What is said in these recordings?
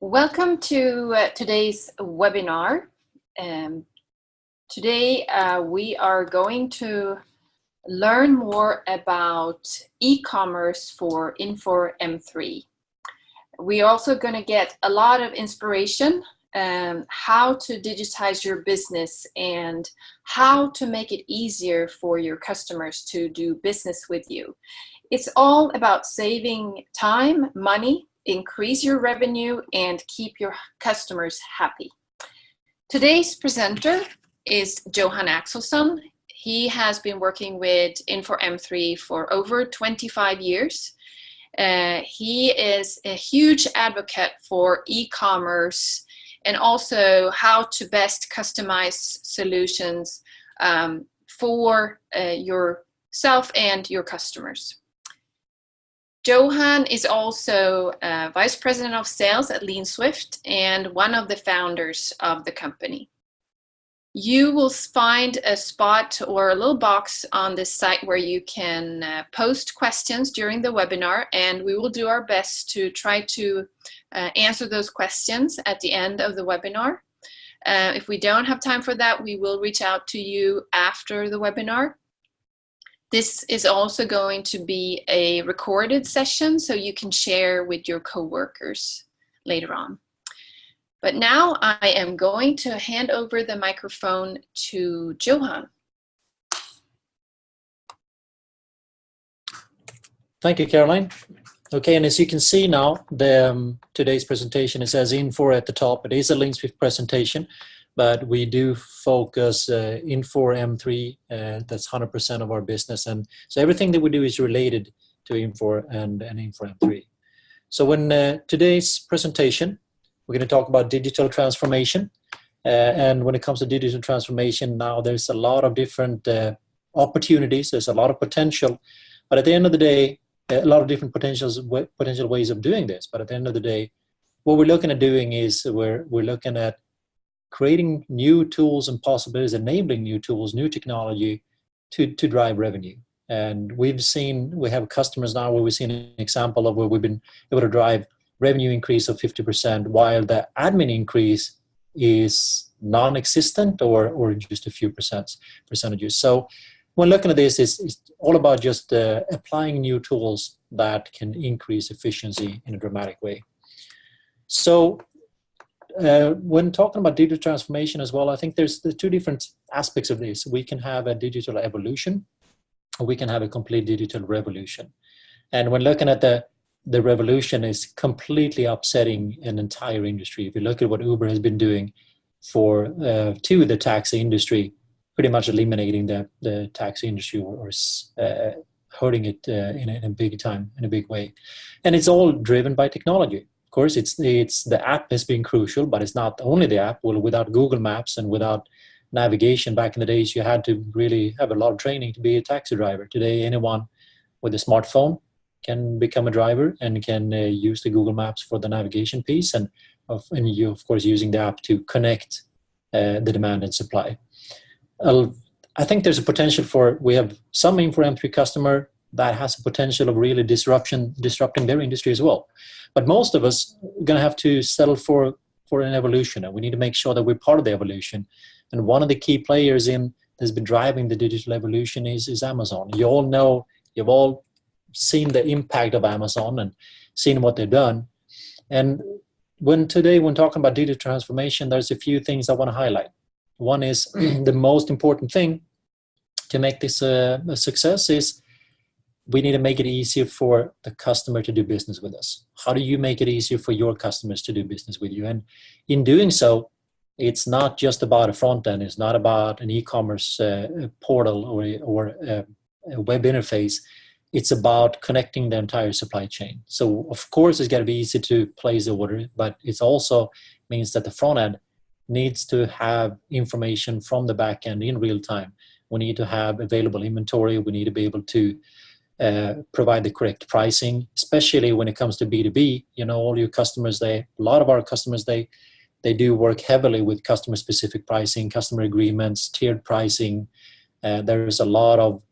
Welcome to today's webinar. Today we are going to learn more about e-commerce for Infor M3. We're also going to get a lot of inspiration how to digitize your business and how to make it easier for your customers to do business with you. It's all about saving time, money, increase your revenue, and keep your customers happy. Today's presenter is Johan Axelsson. He has been working with Infor M3 for over 25 years. He is a huge advocate for e-commerce and also how to best customize solutions for yourself and your customers. Johan is also Vice President of Sales at LeanSwift and one of the founders of the company. You will find a spot or a little box on this site where you can post questions during the webinar, and we will do our best to try to answer those questions at the end of the webinar. If we don't have time for that, we will reach out to you after the webinar. This is also going to be a recorded session, so you can share with your coworkers later on. But now I am going to hand over the microphone to Johan. Thank you, Caroline. Okay, and as you can see now, today's presentation, it says Infor at the top. It is a LeanSwift presentation, but we do focus Infor M3, that's 100% of our business. And so everything that we do is related to Infor and Infor M3. So when today's presentation, we're going to talk about digital transformation. And when it comes to digital transformation, now there's a lot of different opportunities. There's a lot of potential. But at the end of the day, a lot of different potential ways of doing this. But at the end of the day, what we're looking at doing is we're looking at creating new tools and possibilities, enabling new tools, new technology to drive revenue. And we have customers now where we've seen an example of where we've been able to drive revenue increase of 50%, while the admin increase is non-existent or just a few percentages. So when looking at this, it's all about just applying new tools that can increase efficiency in a dramatic way. So when talking about digital transformation as well, I think there's the two different aspects of this. We can have a digital evolution, or we can have a complete digital revolution. And when looking at the revolution is completely upsetting an entire industry. If you look at what Uber has been doing to the taxi industry, pretty much eliminating the taxi industry or hurting it in a big way. And it's all driven by technology. Of course, it's the app has been crucial, but it's not only the app. Well, without Google Maps and without navigation back in the days, you had to really have a lot of training to be a taxi driver. Today, anyone with a smartphone can become a driver and can use the Google Maps for the navigation piece, and you, of course, using the app to connect the demand and supply. I think there's a potential we have some Infor M3 customer that has a potential of really disrupting their industry as well. But most of us are going to have to settle for an evolution, and we need to make sure that we're part of the evolution. And one of the key players that's been driving the digital evolution is Amazon. You all know, you've all seen the impact of Amazon and seen what they've done. And when talking about digital transformation, there's a few things I want to highlight. One is the most important thing to make this a success is we need to make it easier for the customer to do business with us. How do you make it easier for your customers to do business with you? And in doing so, it's not just about a front end. It's not about an e-commerce portal or a web interface. It's about connecting the entire supply chain. So, of course, it's got to be easy to place the order, but it also means that the front end needs to have information from the back end in real time. We need to have available inventory. We need to be able to provide the correct pricing, especially when it comes to B2B. You know, all your customers, a lot of our customers, they do work heavily with customer-specific pricing, customer agreements, tiered pricing. There's a lot of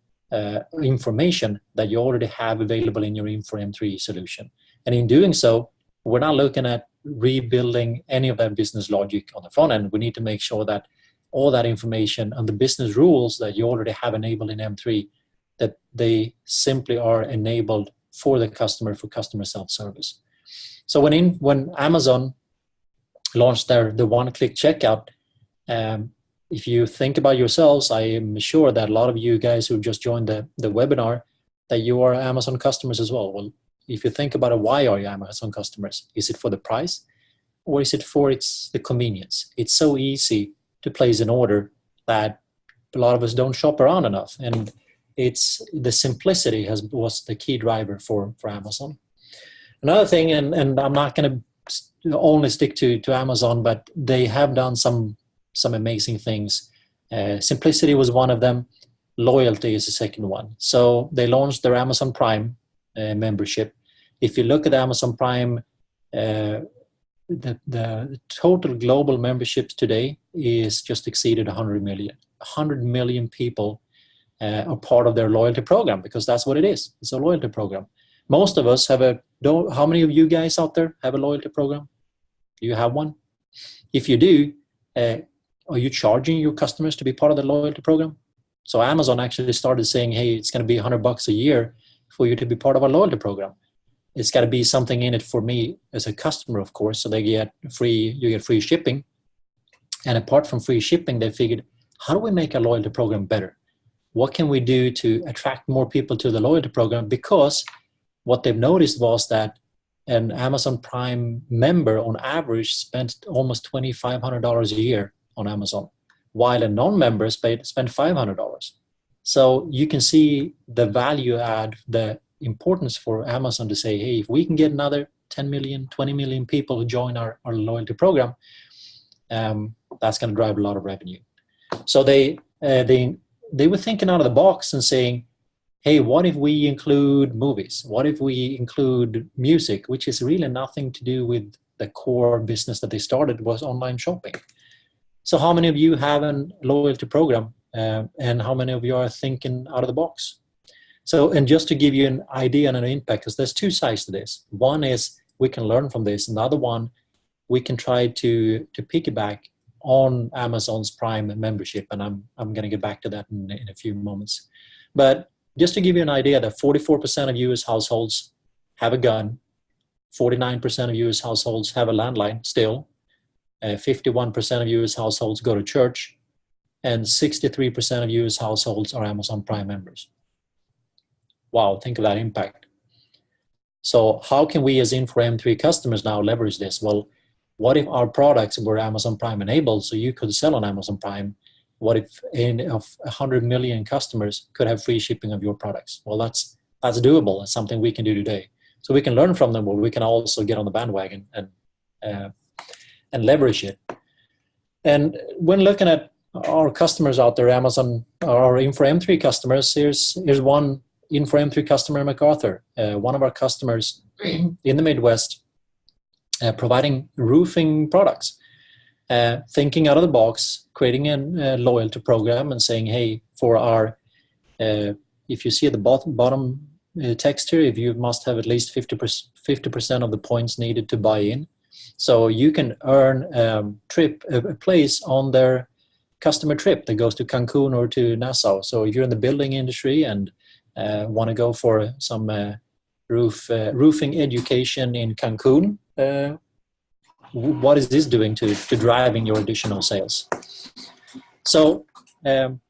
information that you already have available in your Infor M3 solution. And in doing so, we're not looking at rebuilding any of that business logic on the front end. We need to make sure that all that information and the business rules that you already have enabled in M3, that they simply are enabled for the customer, for customer self-service. So when Amazon launched the one-click checkout, if you think about yourselves, I am sure that a lot of you guys who just joined the webinar, that you are Amazon customers as well. Well, if you think about it, why are you Amazon customers? Is it for the price, or is it for the convenience? It's so easy to place an order that a lot of us don't shop around enough, and it's the simplicity was the key driver for Amazon. Another thing, and I'm not going to only stick to Amazon, but they have done some amazing things. Simplicity was one of them. Loyalty is the second one. So they launched their Amazon Prime membership. If you look at Amazon Prime, the total global memberships today is just exceeded 100 million. 100 million people are part of their loyalty program, because that's what it is. It's a loyalty program. Most of us have how many of you guys out there have a loyalty program? Do you have one? If you do, are you charging your customers to be part of the loyalty program? So Amazon actually started saying, hey, it's going to be $100 a year for you to be part of our loyalty program. It's got to be something in it for me as a customer, of course, so you get free shipping. And apart from free shipping, they figured, how do we make a loyalty program better? What can we do to attract more people to the loyalty program? Because what they've noticed was that an Amazon Prime member on average spent almost $2,500 a year on Amazon, while a non-member spent $500. So you can see the value add, the importance for Amazon to say, hey, if we can get another 10 million, 20 million people who join our loyalty program, that's going to drive a lot of revenue. So they were thinking out of the box and saying, hey, what if we include movies? What if we include music, which is really nothing to do with the core business that they started, was online shopping. So how many of you have a loyalty program, and how many of you are thinking out of the box? So, and just to give you an idea and an impact, because there's two sides to this. One is we can learn from this. Another one, we can try to piggyback on Amazon's Prime membership. And I'm going to get back to that in a few moments. But just to give you an idea, that 44% of US households have a gun. 49% of US households have a landline still. 51% of US households go to church. And 63% of US households are Amazon Prime members. Wow, think of that impact. So how can we as Infor M3 customers now leverage this? Well, what if our products were Amazon Prime enabled, so you could sell on Amazon Prime? What if 100 million customers could have free shipping of your products? Well, that's doable. It's something we can do today. So we can learn from them, but we can also get on the bandwagon and leverage it. And when looking at our customers out there, Amazon, our Infor M3 customers, here's one Infor M3 customer, MacArthur, one of our customers in the Midwest, providing roofing products, thinking out of the box, creating a loyalty program and saying, hey, for our, if you see at the bottom text here, if you must have at least 50% of the points needed to buy in. So you can earn a place on their customer trip that goes to Cancun or to Nassau. So if you're in the building industry and want to go for some roofing education in Cancun, what is this doing to driving your additional sales? So kind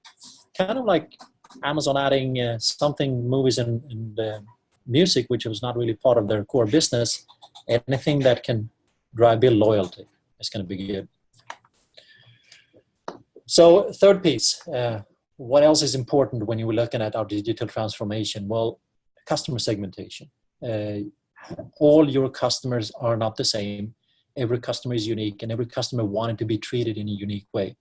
of like Amazon adding something, movies and music, which was not really part of their core business, anything that can build loyalty is going to be good. So third piece, what else is important when you're looking at our digital transformation? Well, customer segmentation. All your customers are not the same. Every customer is unique, and every customer wanted to be treated in a unique way.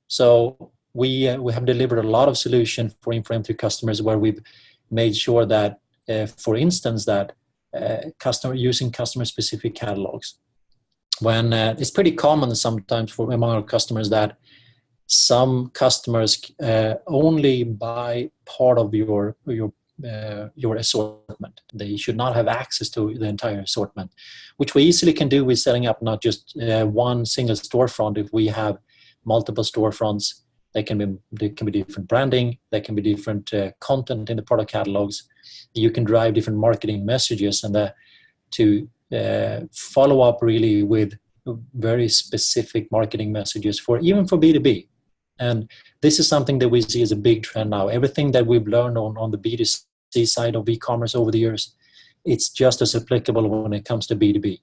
So we have delivered a lot of solutions for Infor M3 customers where we've made sure that, for instance, that using customer-specific catalogs. When it's pretty common sometimes among our customers that some customers only buy part of your your assortment. They should not have access to the entire assortment, which we easily can do with setting up not just one single storefront. If we have multiple storefronts, there can be different branding, there can be different content in the product catalogs. You can drive different marketing messages and to follow up really with very specific marketing messages even for B2B. And this is something that we see as a big trend now. Everything that we've learned on the B2C side of e-commerce over the years, it's just as applicable when it comes to B2B.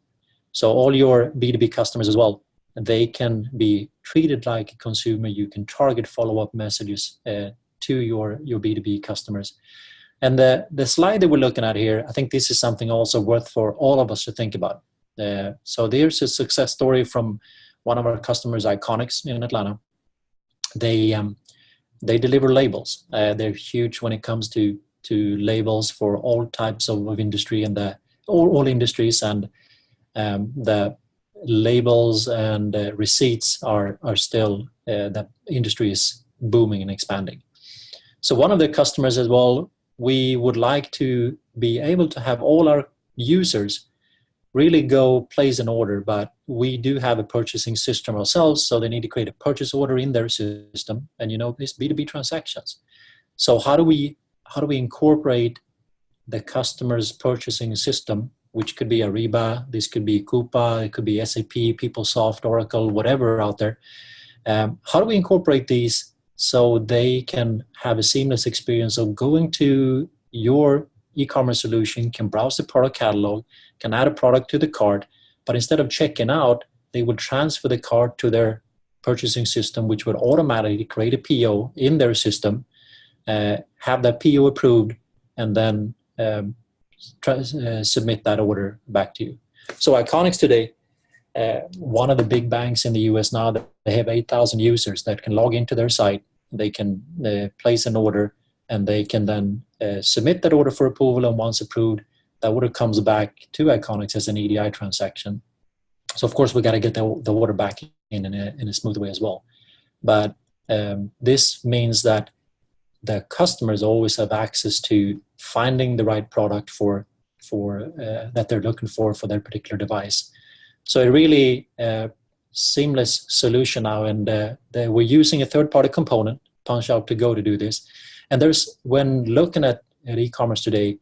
So all your B2B customers as well, they can be treated like a consumer. You can target follow-up messages to your B2B customers. And the slide that we're looking at here, I think this is something also worth for all of us to think about. So there's a success story from one of our customers, Iconics in Atlanta. They deliver labels. They're huge when it comes to labels for all types of industry and all industries, and the labels and receipts are still that industry is booming and expanding. So one of the customers as well, we would like to be able to have all our users really go place an order, but we do have a purchasing system ourselves, so they need to create a purchase order in their system, and it's B2B transactions. So how do we incorporate the customer's purchasing system, which could be Ariba, this could be Coupa, it could be SAP, PeopleSoft, Oracle, whatever out there. How do we incorporate these so they can have a seamless experience of going to your e-commerce solution, can browse the product catalog, can add a product to the cart, but instead of checking out, they would transfer the cart to their purchasing system, which would automatically create a PO in their system, have that PO approved, and then submit that order back to you. So Iconics today, one of the big banks in the US now, they have 8,000 users that can log into their site. They can place an order, and they can then submit that order for approval, and once approved, that order comes back to Iconics as an EDI transaction. So of course we got to get the order back in a smooth way as well. But this means that the customers always have access to finding the right product for that they're looking for their particular device. So a really seamless solution now, and we're using a third-party component, PunchOut2Go, to do this. And when looking at e-commerce today,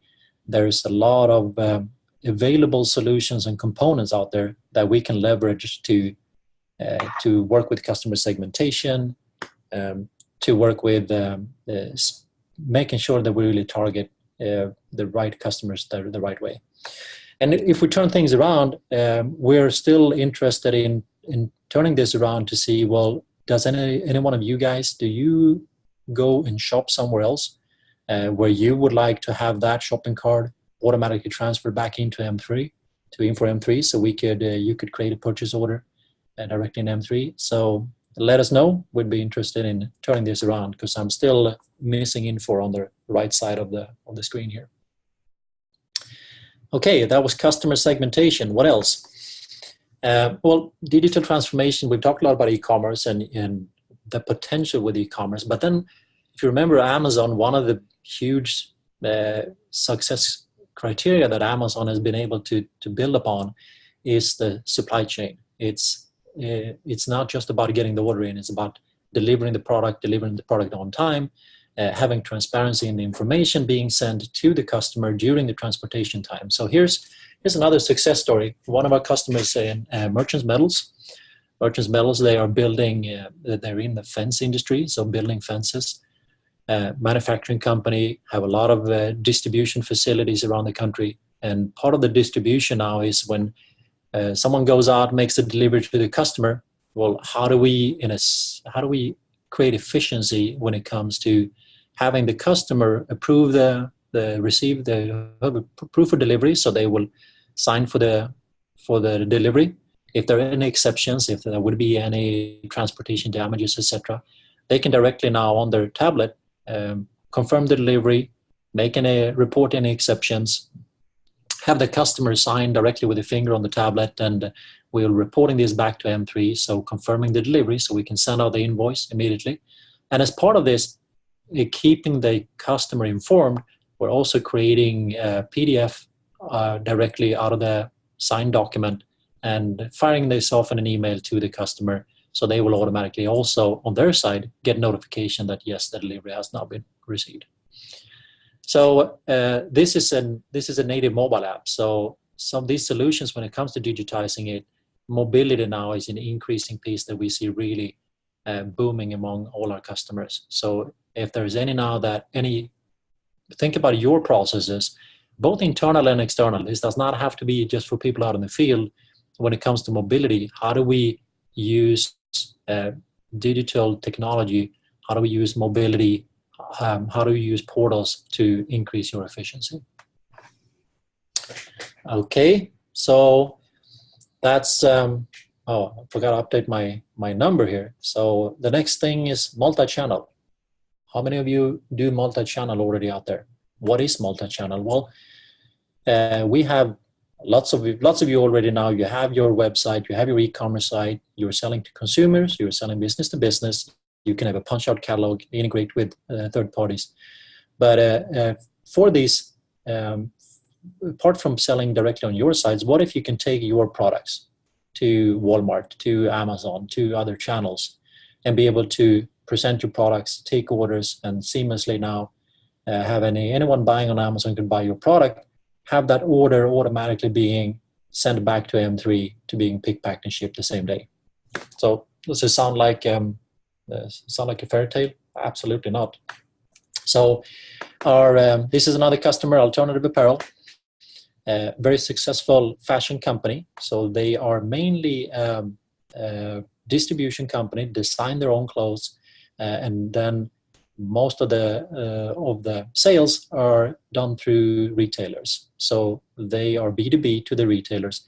there's a lot of available solutions and components out there that we can leverage to work with customer segmentation, to work with making sure that we really target the right customers the right way. And if we turn things around, we're still interested in turning this around to see, well, does any one of you guys, do you go and shop somewhere else where you would like to have that shopping cart automatically transferred back into M3, to Infor M3, so you could create a purchase order directly in M3? So let us know. We'd be interested in turning this around, because I'm still missing Infor on the right side of the screen here. Okay, that was customer segmentation. What else? Well, digital transformation. We've talked a lot about e-commerce and the potential with e-commerce. But then, if you remember Amazon, one of the huge success criteria that Amazon has been able to build upon is the supply chain. It's not just about getting the order in. It's about delivering the product on time, having transparency in the information being sent to the customer during the transportation time. So here's another success story. One of our customers in Merchants Metals. Merchants Metals, they are building, they're in the fence industry, so building fences. Manufacturing company, have a lot of distribution facilities around the country. And part of the distribution now is when someone goes out, makes a delivery to the customer. Well, how do we create efficiency when it comes to having the customer approve receive the proof of delivery, so they will sign for the delivery. If there are any exceptions, if there would be any transportation damages, etc., they can directly now on their tablet confirm the delivery, report any exceptions, have the customer sign directly with a finger on the tablet, and we're reporting this back to M3, so confirming the delivery, so we can send out the invoice immediately. And as part of this, keeping the customer informed We're also creating a PDF directly out of the signed document and firing this off in an email to the customer, so they will automatically also on their side get notification that yes, the delivery has now been received. So this is a native mobile app. So some of these solutions, when it comes to digitizing it, mobility now is an increasing piece that we see really booming among all our customers. So if there's think about your processes, both internal and external. This does not have to be just for people out in the field. When it comes to mobility, how do we use digital technology? How do we use mobility? How do we use portals to increase your efficiency? Okay, so that's, I forgot to update my number here. So the next thing is multi-channel. How many of you do multi-channel already out there? What is multi-channel? Well, we have lots of you already now. You have your website, you have your e-commerce site, you're selling to consumers, you're selling business to business. You can have a punch-out catalog, integrate with third parties. But for these, apart from selling directly on your sites, what if you can take your products to Walmart, to Amazon, to other channels, and be able to present your products, take orders, and seamlessly now have anyone buying on Amazon can buy your product, have that order automatically being sent back to M3 to being picked, packed, and shipped the same day. So does it sound like a fairy tale? Absolutely not. So this is another customer, Alternative Apparel, very successful fashion company. So they are mainly a distribution company, design their own clothes, and then most of the sales are done through retailers. So they are B2B to the retailers.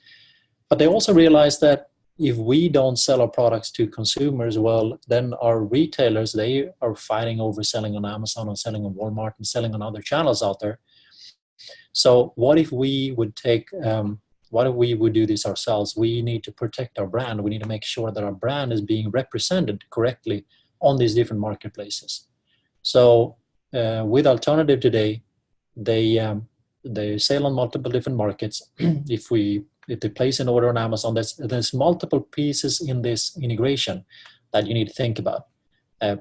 But they also realize that if we don't sell our products to consumers, well, then our retailers, they are fighting over selling on Amazon or selling on Walmart and selling on other channels out there. So what if we would do this ourselves? We need to protect our brand. We need to make sure that our brand is being represented correctly on these different marketplaces. So with Alternative today, they sell on multiple different markets. If they place an order on Amazon, there's multiple pieces in this integration that you need to think about.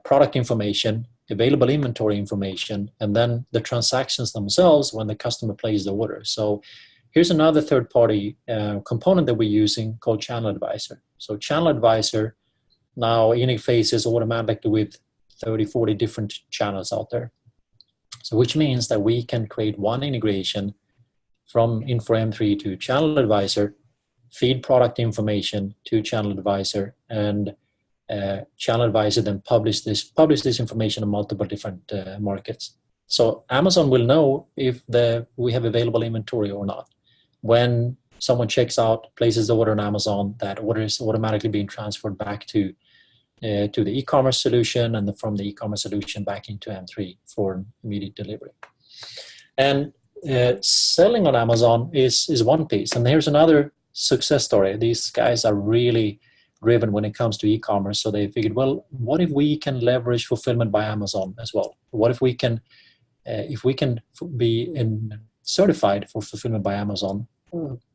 Product information, available inventory information, and then the transactions themselves when the customer places the order. So here's another third-party component that we're using called Channel Advisor. So Channel Advisor now interfaces automatically with 30, 40 different channels out there. So which means that we can create one integration from Infor M3 to Channel Advisor, feed product information to Channel Advisor, and Channel Advisor then publish this information on multiple different markets. So Amazon will know if we have available inventory or not. When someone checks out, places the order on Amazon, that order is automatically being transferred back to the e-commerce solution, and from the e-commerce solution back into M3 for immediate delivery. And selling on Amazon is one piece. And here's another success story. These guys are really driven when it comes to e-commerce. So they figured, well, what if we can leverage fulfillment by Amazon as well? What if we can be certified for fulfillment by Amazon?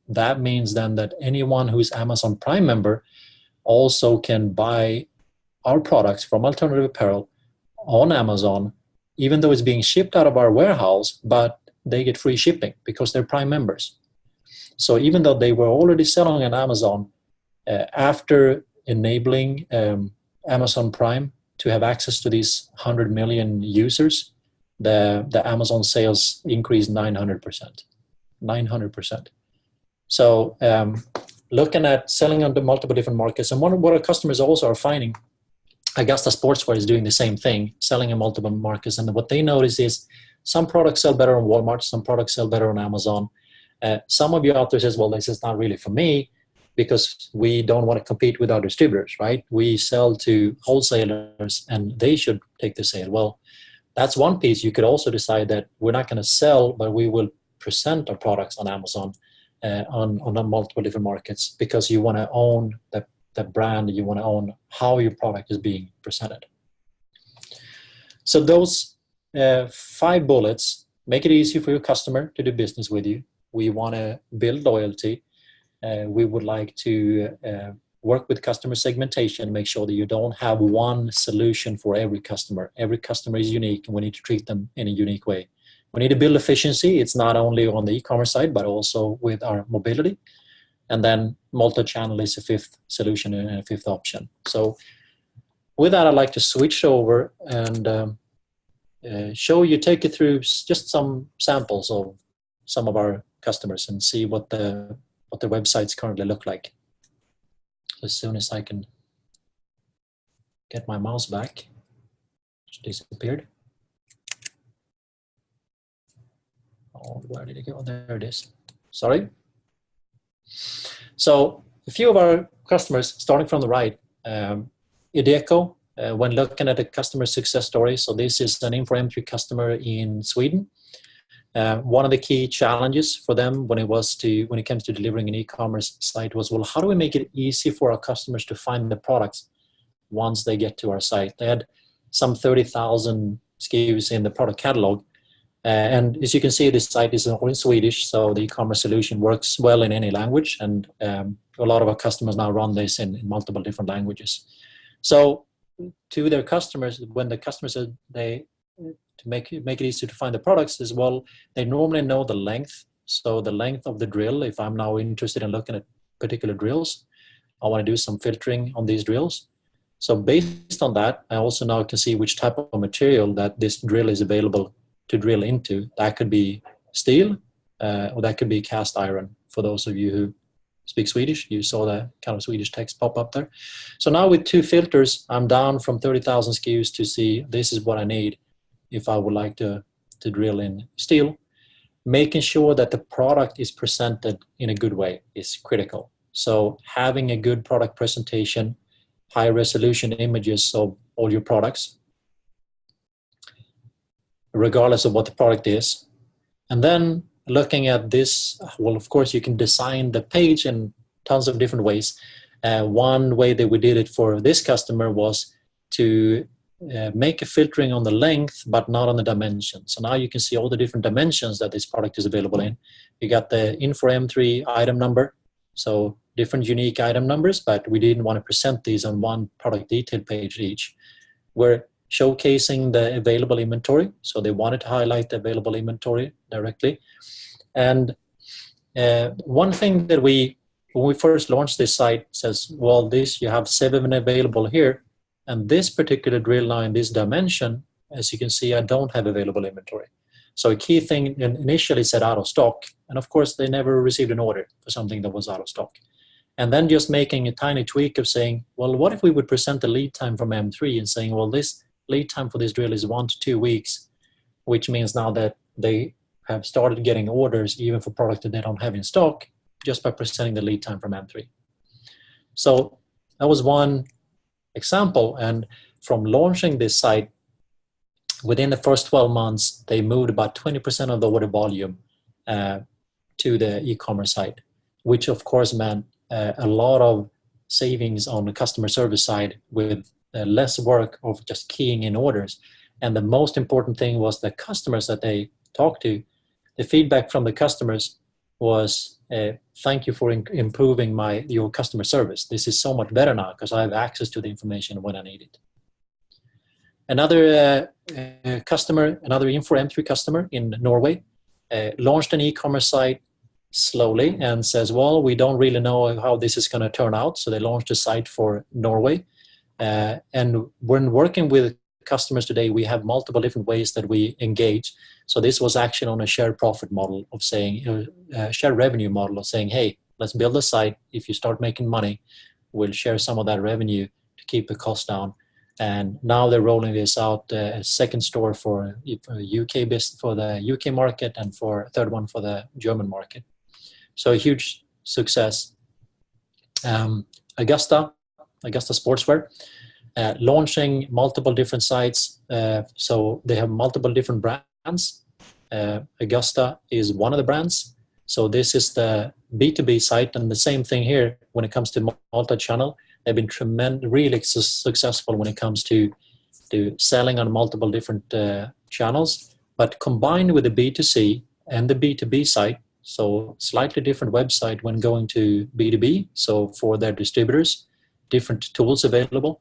That means then that anyone who's Amazon Prime member also can buy our products from Alternative Apparel on Amazon, even though it's being shipped out of our warehouse, but they get free shipping because they're Prime members. So even though they were already selling on Amazon, after enabling Amazon Prime to have access to these 100 million users, the Amazon sales increased 900%. 900%. So looking at selling on the multiple different markets, and what our customers also are finding, Augusta Sportswear is doing the same thing, selling in multiple markets. And what they notice is some products sell better on Walmart, some products sell better on Amazon. Some of you out there says, well, this is not really for me because we don't want to compete with our distributors, right? We sell to wholesalers and they should take the sale. Well, that's one piece. You could also decide that we're not going to sell, but we will present our products on Amazon on multiple different markets because you want to own the brand, you want to own how your product is being presented. So those 5 bullets make it easy for your customer to do business with you. We want to build loyalty. We would like to work with customer segmentation, make sure that you don't have one solution for every customer. Every customer is unique, and we need to treat them in a unique way. We need to build efficiency. It's not only on the e-commerce side, but also with our mobility. And then multi-channel is a fifth solution and a fifth option. So with that, I'd like to switch over and take you through just some samples of some of our customers and see what the websites currently look like. As soon as I can get my mouse back, which disappeared. Oh, where did it go? There it is. Sorry. So a few of our customers, starting from the right, Ideco, when looking at a customer success story. So this is an Infor M3 customer in Sweden. One of the key challenges for them when it comes to delivering an e-commerce site was, well, how do we make it easy for our customers to find the products once they get to our site? They had some 30,000 SKUs in the product catalog. And as you can see, this site is all in Swedish, so the e-commerce solution works well in any language. And a lot of our customers now run this in multiple different languages. So to their customers, when the customers said to make it easy to find the products as well, they normally know the length. So the length of the drill, if I'm now interested in looking at particular drills, I want to do some filtering on these drills. So based on that, I also now can see which type of material that this drill is available to drill into. That could be steel or that could be cast iron. For those of you who speak Swedish, you saw the kind of Swedish text pop up there. So now with 2 filters, I'm down from 30,000 SKUs to see this is what I need if I would like to drill in steel. Making sure that the product is presented in a good way is critical. So having a good product presentation, high resolution images of all your products, regardless of what the product is. And then looking at this, well, of course, you can design the page in tons of different ways. One way that we did it for this customer was to make a filtering on the length, but not on the dimension. So now you can see all the different dimensions that this product is available in. You got the Infor M3 item number, so different unique item numbers, but we didn't want to present these on one product detail page each. We're showcasing the available inventory, so they wanted to highlight the available inventory directly. And one thing that when we first launched this site says, well, you have 7 available here, and this particular drill now in this dimension, as you can see, I don't have available inventory. So a key thing initially said out of stock, and of course they never received an order for something that was out of stock. And then just making a tiny tweak of saying, well, what if we would present the lead time from M3 and saying, well, this lead time for this drill is 1 to 2 weeks, which means now that they have started getting orders even for product that they don't have in stock just by presenting the lead time from M3. So that was one example. And from launching this site, within the first 12 months, they moved about 20% of the order volume to the e-commerce site, which of course meant a lot of savings on the customer service side with less work of just keying in orders. And the most important thing was the customers that they talked to. The feedback from the customers was, thank you for improving your customer service. This is so much better now because I have access to the information when I need it. Another customer, another Infor M3 customer in Norway, launched an e-commerce site slowly and says, well, we don't really know how this is going to turn out. So they launched a site for Norway. And when working with customers today, we have multiple different ways that we engage. So this was actually on a share profit model of saying, share revenue model of saying, hey, let's build a site. If you start making money, we'll share some of that revenue to keep the cost down. And now they're rolling this out, a second store for UK business, for the UK market, and for a third one for the German market. So a huge success. Augusta Sportswear, launching multiple different sites. So they have multiple different brands. Augusta is one of the brands. So this is the B2B site, and the same thing here when it comes to multi-channel. They've been really successful when it comes to selling on multiple different channels. But combined with the B2C and the B2B side, so slightly different website when going to B2B, so for their distributors, different tools available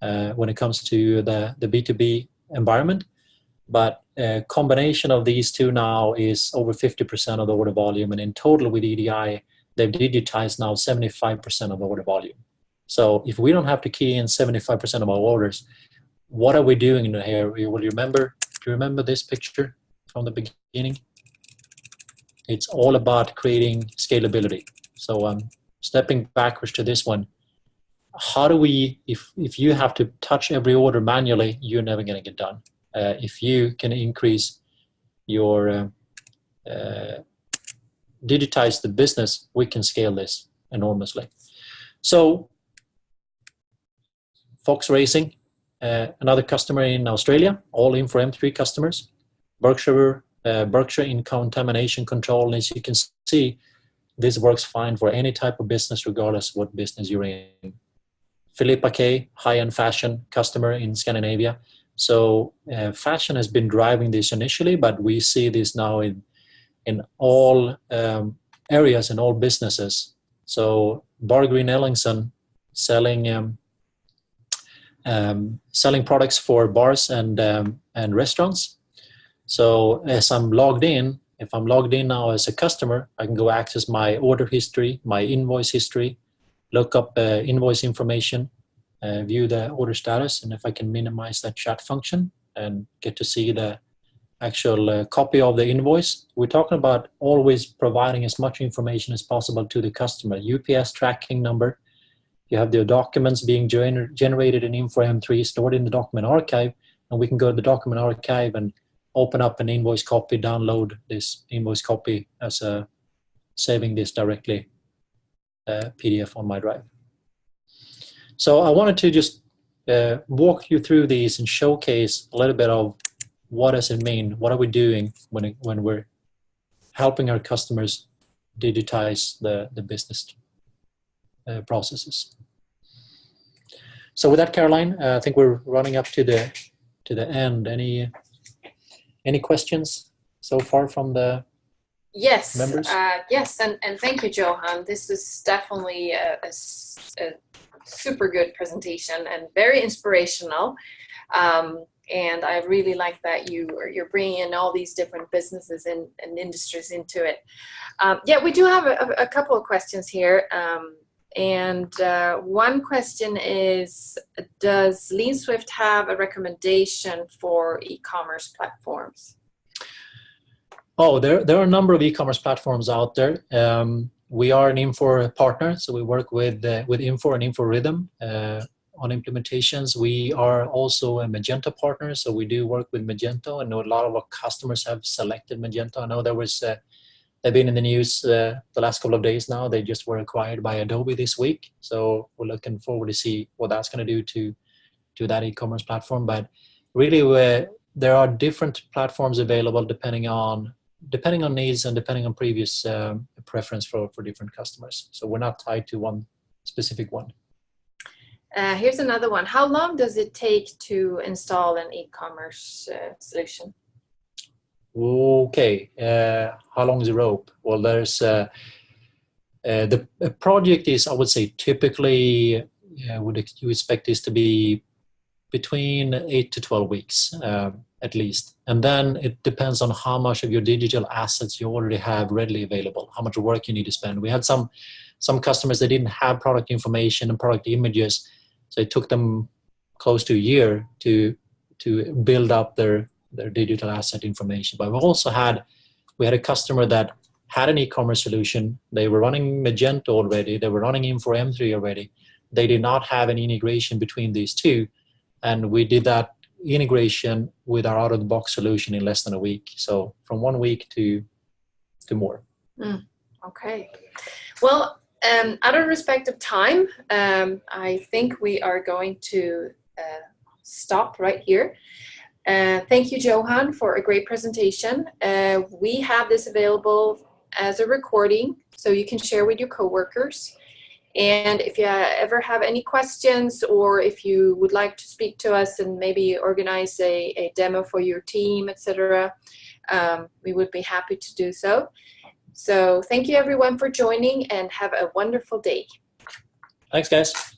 when it comes to the B2B environment. But a combination of these two now is over 50% of the order volume, and in total with EDI, they've digitized now 75% of the order volume. So if we don't have to key in 75% of our orders, what are we doing in here? Do you remember this picture from the beginning? It's all about creating scalability. So stepping backwards to this one, how do we, if you have to touch every order manually, you're never going to get done. If you can increase your digitize the business, we can scale this enormously. So Fox Racing, another customer in Australia, all Infor M3 customers. Berkshire in contamination control. And as you can see, this works fine for any type of business, regardless of what business you're in. Philippa K, high-end fashion customer in Scandinavia. So fashion has been driving this initially, but we see this now in all areas and all businesses. So Bar Green Ellingson selling products for bars and restaurants. So as I'm logged in, if I'm logged in now as a customer, I can go access my order history, my invoice history, look up invoice information, view the order status, and if I can minimize that chat function and get to see the actual copy of the invoice. We're talking about always providing as much information as possible to the customer. UPS tracking number. You have the documents being generated in Infor M3, stored in the document archive, and we can go to the document archive and open up an invoice copy, download this invoice copy as saving this directly PDF on my drive. So I wanted to just walk you through these and showcase a little bit of what does it mean, what are we doing when we're helping our customers digitize the business processes. So with that, Caroline, I think we're running up to the end. Any questions so far from the members? Yes, and thank you, Johan. This is definitely a super good presentation and very inspirational. And I really like that you're bringing in all these different businesses and industries into it. We do have a couple of questions here. And one question is, does LeanSwift have a recommendation for e-commerce platforms? Oh, there are a number of e-commerce platforms out there. We are an Infor partner, so we work with Infor and Infor Rhythm on implementations. We are also a Magento partner, so we do work with Magento. I know a lot of our customers have selected Magento. I know they've been in the news the last couple of days now. They just were acquired by Adobe this week, so we're looking forward to see what that's going to do to that e-commerce platform. But really, there are different platforms available depending on needs and depending on previous preference for different customers. So we're not tied to one specific one. Here's another one. How long does it take to install an e-commerce solution? Okay. How long is the rope? Well, there's the project is, I would say, typically you expect this to be between 8 to 12 weeks at least. And then it depends on how much of your digital assets you already have readily available, how much work you need to spend. We had some customers that didn't have product information and product images, so it took them close to a year to build up their digital asset information. But we had a customer that had an e-commerce solution. They were running Magento already. They were running Infor M3 already. They did not have any integration between these two. And we did that integration with our out-of-the-box solution in less than a week. So from 1 week to more. Okay. Well, out of respect of time, I think we are going to stop right here. Thank you, Johan, for a great presentation. We have this available as a recording, so you can share with your coworkers. And if you ever have any questions, or if you would like to speak to us and maybe organize a demo for your team, etc., we would be happy to do so. So thank you everyone for joining, and have a wonderful day. Thanks, guys.